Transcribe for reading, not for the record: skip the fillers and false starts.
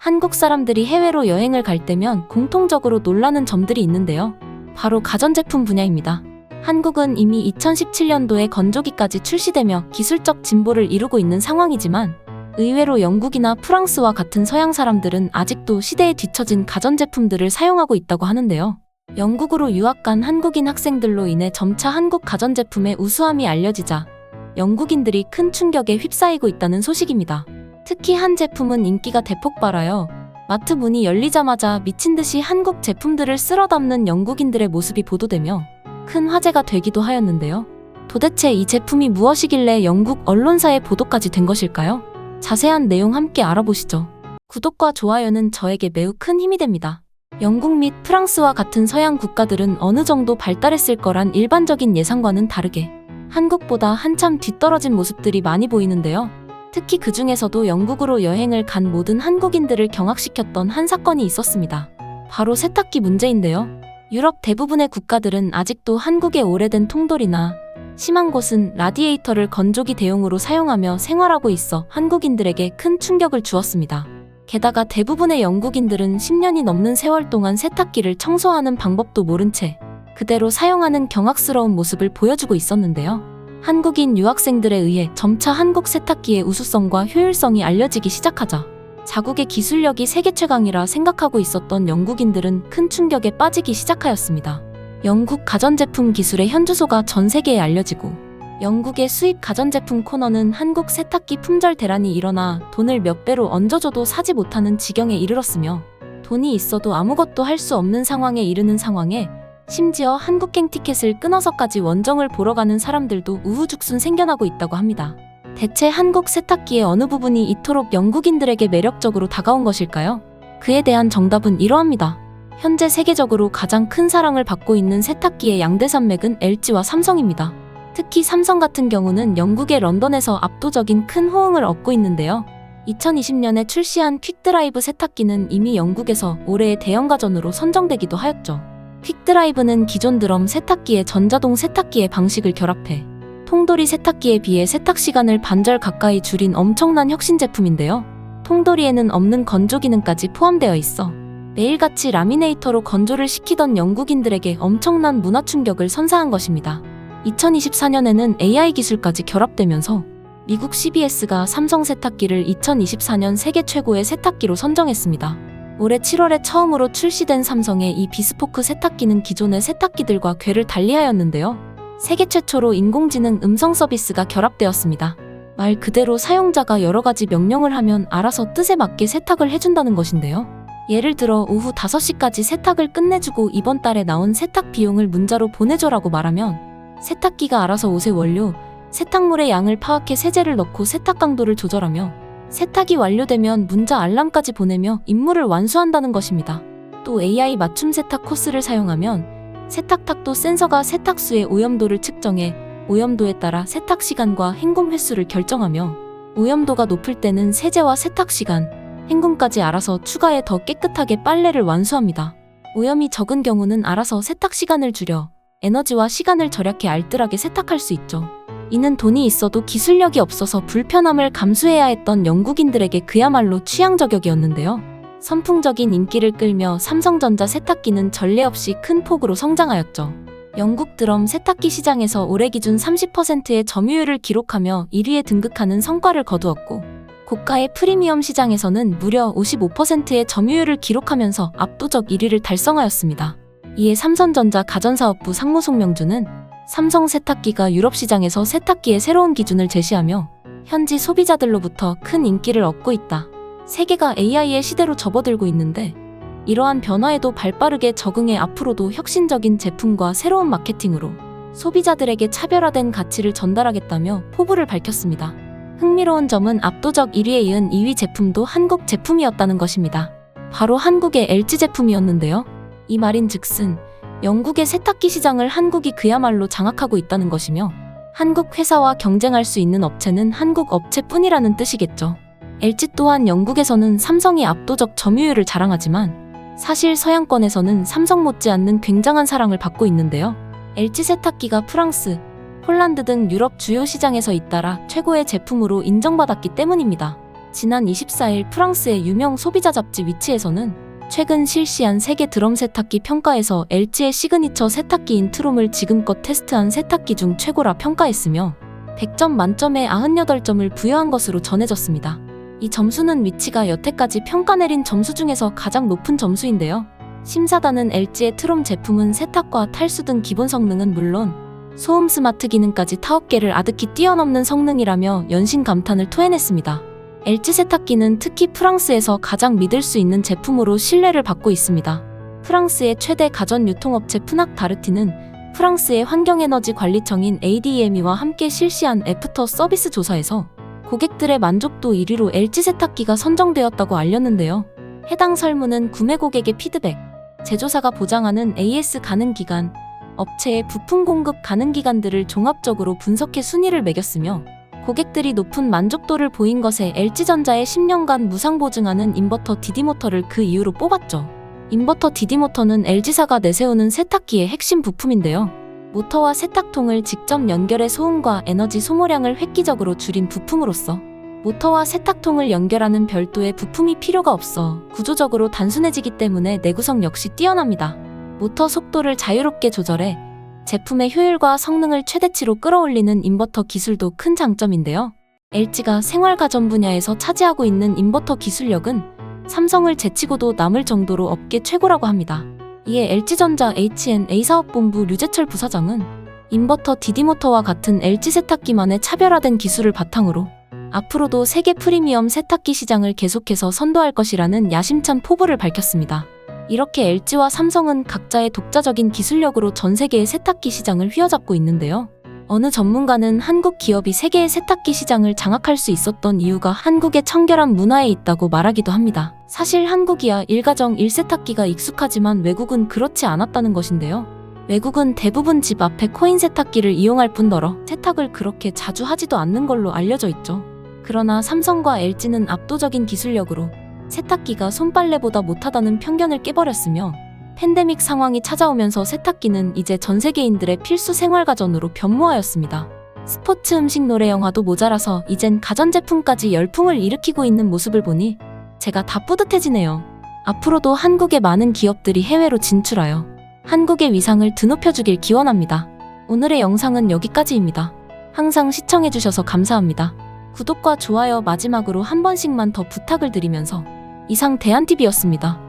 한국 사람들이 해외로 여행을 갈 때면 공통적으로 놀라는 점들이 있는데요. 바로 가전제품 분야입니다. 한국은 이미 2017년도에 건조기까지 출시되며 기술적 진보를 이루고 있는 상황이지만 의외로 영국이나 프랑스와 같은 서양 사람들은 아직도 시대에 뒤처진 가전제품들을 사용하고 있다고 하는데요. 영국으로 유학 간 한국인 학생들로 인해 점차 한국 가전제품의 우수함이 알려지자 영국인들이 큰 충격에 휩싸이고 있다는 소식입니다. 특히 한 제품은 인기가 대폭 발하여 마트 문이 열리자마자 미친듯이 한국 제품들을 쓸어 담는 영국인들의 모습이 보도되며 큰 화제가 되기도 하였는데요. 도대체 이 제품이 무엇이길래 영국 언론사의 보도까지 된 것일까요? 자세한 내용 함께 알아보시죠. 구독과 좋아요는 저에게 매우 큰 힘이 됩니다. 영국 및 프랑스와 같은 서양 국가들은 어느 정도 발달했을 거란 일반적인 예상과는 다르게 한국보다 한참 뒤떨어진 모습들이 많이 보이는데요. 특히 그 중에서도 영국으로 여행을 간 모든 한국인들을 경악시켰던 한 사건이 있었습니다. 바로 세탁기 문제인데요. 유럽 대부분의 국가들은 아직도 한국의 오래된 통돌이나 심한 곳은 라디에이터를 건조기 대용으로 사용하며 생활하고 있어 한국인들에게 큰 충격을 주었습니다. 게다가 대부분의 영국인들은 10년이 넘는 세월 동안 세탁기를 청소하는 방법도 모른 채 그대로 사용하는 경악스러운 모습을 보여주고 있었는데요. 한국인 유학생들에 의해 점차 한국 세탁기의 우수성과 효율성이 알려지기 시작하자 자국의 기술력이 세계 최강이라 생각하고 있었던 영국인들은 큰 충격에 빠지기 시작하였습니다. 영국 가전제품 기술의 현주소가 전 세계에 알려지고 영국의 수입 가전제품 코너는 한국 세탁기 품절 대란이 일어나 돈을 몇 배로 얹어줘도 사지 못하는 지경에 이르렀으며 돈이 있어도 아무것도 할 수 없는 상황에 이르는 상황에 심지어 한국행 티켓을 끊어서까지 원정을 보러 가는 사람들도 우후죽순 생겨나고 있다고 합니다. 대체 한국 세탁기의 어느 부분이 이토록 영국인들에게 매력적으로 다가온 것일까요? 그에 대한 정답은 이러합니다. 현재 세계적으로 가장 큰 사랑을 받고 있는 세탁기의 양대 산맥은 LG와 삼성입니다. 특히 삼성 같은 경우는 영국의 런던에서 압도적인 큰 호응을 얻고 있는데요. 2020년에 출시한 퀵드라이브 세탁기는 이미 영국에서 올해의 대형가전으로 선정되기도 하였죠. 퀵드라이브는 기존 드럼 세탁기의 전자동 세탁기의 방식을 결합해 통돌이 세탁기에 비해 세탁시간을 반절 가까이 줄인 엄청난 혁신 제품인데요. 통돌이에는 없는 건조 기능까지 포함되어 있어 매일같이 라미네이터로 건조를 시키던 영국인들에게 엄청난 문화 충격을 선사한 것입니다. 2024년에는 AI 기술까지 결합되면서 미국 CBS가 삼성 세탁기를 2024년 세계 최고의 세탁기로 선정했습니다. 올해 7월에 처음으로 출시된 삼성의 이 비스포크 세탁기는 기존의 세탁기들과 궤를 달리하였는데요. 세계 최초로 인공지능 음성 서비스가 결합되었습니다. 말 그대로 사용자가 여러 가지 명령을 하면 알아서 뜻에 맞게 세탁을 해준다는 것인데요. 예를 들어 오후 5시까지 세탁을 끝내주고 이번 달에 나온 세탁 비용을 문자로 보내줘라고 말하면 세탁기가 알아서 옷의 원료, 세탁물의 양을 파악해 세제를 넣고 세탁 강도를 조절하며 세탁이 완료되면 문자 알람까지 보내며 임무를 완수한다는 것입니다. 또 AI 맞춤 세탁 코스를 사용하면 세탁탁도 센서가 세탁수의 오염도를 측정해 오염도에 따라 세탁 시간과 헹굼 횟수를 결정하며 오염도가 높을 때는 세제와 세탁 시간, 헹굼까지 알아서 추가해 더 깨끗하게 빨래를 완수합니다. 오염이 적은 경우는 알아서 세탁 시간을 줄여 에너지와 시간을 절약해 알뜰하게 세탁할 수 있죠. 이는 돈이 있어도 기술력이 없어서 불편함을 감수해야 했던 영국인들에게 그야말로 취향 저격이었는데요. 선풍적인 인기를 끌며 삼성전자 세탁기는 전례 없이 큰 폭으로 성장하였죠. 영국 드럼 세탁기 시장에서 올해 기준 30%의 점유율을 기록하며 1위에 등극하는 성과를 거두었고 고가의 프리미엄 시장에서는 무려 55%의 점유율을 기록하면서 압도적 1위를 달성하였습니다. 이에 삼성전자 가전사업부 상무 송명주는 삼성 세탁기가 유럽 시장에서 세탁기의 새로운 기준을 제시하며 현지 소비자들로부터 큰 인기를 얻고 있다. 세계가 AI의 시대로 접어들고 있는데 이러한 변화에도 발빠르게 적응해 앞으로도 혁신적인 제품과 새로운 마케팅으로 소비자들에게 차별화된 가치를 전달하겠다며 포부를 밝혔습니다. 흥미로운 점은 압도적 1위에 이은 2위 제품도 한국 제품이었다는 것입니다. 바로 한국의 LG 제품이었는데요. 이 말인즉슨 영국의 세탁기 시장을 한국이 그야말로 장악하고 있다는 것이며 한국 회사와 경쟁할 수 있는 업체는 한국 업체뿐이라는 뜻이겠죠. LG 또한 영국에서는 삼성이 압도적 점유율을 자랑하지만 사실 서양권에서는 삼성 못지않는 굉장한 사랑을 받고 있는데요. LG 세탁기가 프랑스, 폴란드 등 유럽 주요 시장에서 잇따라 최고의 제품으로 인정받았기 때문입니다. 지난 24일 프랑스의 유명 소비자 잡지 위치에서는 최근 실시한 세계 드럼 세탁기 평가에서 LG의 시그니처 세탁기인 트롬을 지금껏 테스트한 세탁기 중 최고라 평가했으며 100점 만점에 98점을 부여한 것으로 전해졌습니다. 이 점수는 위치가 여태까지 평가 내린 점수 중에서 가장 높은 점수인데요. 심사단은 LG의 트롬 제품은 세탁과 탈수 등 기본 성능은 물론 소음 스마트 기능까지 타업계를 아득히 뛰어넘는 성능이라며 연신 감탄을 토해냈습니다. LG 세탁기는 특히 프랑스에서 가장 믿을 수 있는 제품으로 신뢰를 받고 있습니다. 프랑스의 최대 가전 유통업체 푸낙 다르티는 프랑스의 환경에너지관리청인 ADEME와 함께 실시한 애프터 서비스 조사에서 고객들의 만족도 1위로 LG 세탁기가 선정되었다고 알렸는데요. 해당 설문은 구매 고객의 피드백, 제조사가 보장하는 AS 가능 기간, 업체의 부품 공급 가능 기간들을 종합적으로 분석해 순위를 매겼으며 고객들이 높은 만족도를 보인 것에 LG전자의 10년간 무상 보증하는 인버터 DD모터를 그 이유로 뽑았죠. 인버터 DD모터는 LG사가 내세우는 세탁기의 핵심 부품인데요. 모터와 세탁통을 직접 연결해 소음과 에너지 소모량을 획기적으로 줄인 부품으로서 모터와 세탁통을 연결하는 별도의 부품이 필요가 없어 구조적으로 단순해지기 때문에 내구성 역시 뛰어납니다. 모터 속도를 자유롭게 조절해 제품의 효율과 성능을 최대치로 끌어올리는 인버터 기술도 큰 장점인데요. LG가 생활가전 분야에서 차지하고 있는 인버터 기술력은 삼성을 제치고도 남을 정도로 업계 최고라고 합니다. 이에 LG전자 H&A 사업본부 류재철 부사장은 인버터 DD모터와 같은 LG 세탁기만의 차별화된 기술을 바탕으로 앞으로도 세계 프리미엄 세탁기 시장을 계속해서 선도할 것이라는 야심찬 포부를 밝혔습니다. 이렇게 LG와 삼성은 각자의 독자적인 기술력으로 전 세계의 세탁기 시장을 휘어잡고 있는데요. 어느 전문가는 한국 기업이 세계의 세탁기 시장을 장악할 수 있었던 이유가 한국의 청결한 문화에 있다고 말하기도 합니다. 사실 한국이야 일가정 1세탁기가 익숙하지만 외국은 그렇지 않았다는 것인데요. 외국은 대부분 집 앞에 코인 세탁기를 이용할 뿐더러 세탁을 그렇게 자주 하지도 않는 걸로 알려져 있죠. 그러나 삼성과 LG는 압도적인 기술력으로 세탁기가 손빨래보다 못하다는 편견을 깨버렸으며 팬데믹 상황이 찾아오면서 세탁기는 이제 전 세계인들의 필수 생활가전으로 변모하였습니다. 스포츠 음식 노래 영화도 모자라서 이젠 가전제품까지 열풍을 일으키고 있는 모습을 보니 제가 다 뿌듯해지네요. 앞으로도 한국의 많은 기업들이 해외로 진출하여 한국의 위상을 드높여주길 기원합니다. 오늘의 영상은 여기까지입니다. 항상 시청해주셔서 감사합니다. 구독과 좋아요 마지막으로 한 번씩만 더 부탁을 드리면서 이상 대한TV였습니다.